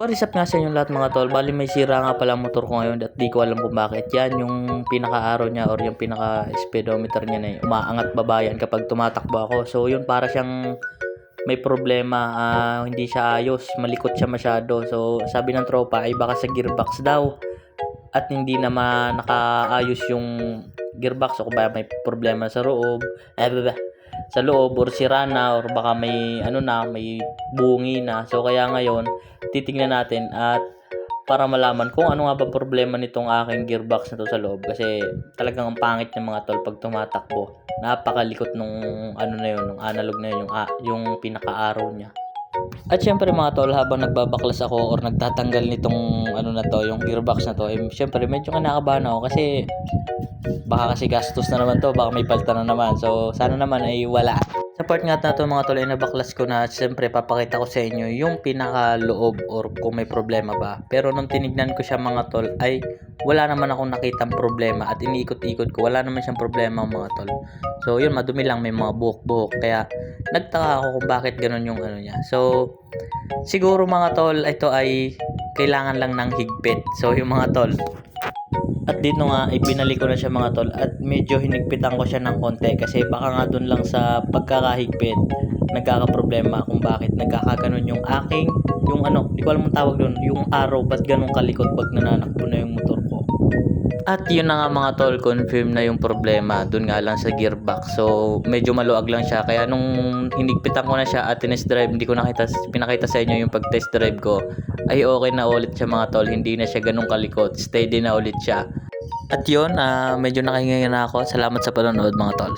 What is up nga sa inyo lahat mga tol. Bali may sira nga pala ang motor ko ngayon at di ko alam kung bakit. Yan yung pinaka-arrow niya or yung pinaka-speedometer niya na umaangat babayan kapag tumatakbo ako. So yun, para siyang may problema, hindi siya ayos, malikot siya masyado. So sabi ng tropa ay baka sa gearbox daw at hindi naman nakaayos yung gearbox o kaya may problema sa loob. Sa loob or sira na or baka may may bungi na. So kaya ngayon titingnan natin at para malaman kung ano nga ba problema nitong aking gearbox na to sa loob, kasi talagang ang pangit ng mga tol pag tumatakbo. Napakalikot nung nung analog na yun, yung pinaka-arrow niya. At syempre mga tol, habang nagbabaklas ako or nagtatanggal nitong yung gearbox na to, syempre medyo kinakabahan ako kasi baka kasi gastos na naman to, baka may palta na naman. So sana naman ay wala. Sa part nga na to mga tol ay nabaklas ko na, siyempre papakita ko sa inyo yung pinaka-loob or kung may problema ba. Pero nung tinignan ko siya mga tol ay wala naman akong nakitang problema at iniikot-ikot ko, wala naman siyang problema mga tol. So yun, madumi lang, may mga buhok-buhok, kaya nagtaka ako kung bakit ganun yung niya. So siguro mga tol, ito ay kailangan lang ng higpit. So yung mga tol, at dito nga ibinalik ko na siya mga tol at medyo hinigpitan ko siya ng konti kasi baka nga dun lang sa pagkakahigpit nagkakaproblema kung bakit nagkakaganon yung aking di ko alam ang tawag dun, yung arrow, ba't ganun kalikot pag nananakbo na yung motor ko. At yun na nga mga tol, confirm na yung problema dun nga lang sa gearbox. So medyo maluag lang siya, kaya nung hinigpitan ko na siya at test drive, hindi ko pinakita sa inyo yung pag test drive ko, ay okay na ulit siya mga tol, hindi na siya ganun kalikot, steady na ulit siya. At yun, medyo nakahinga na ako. Salamat sa panonood mga tol.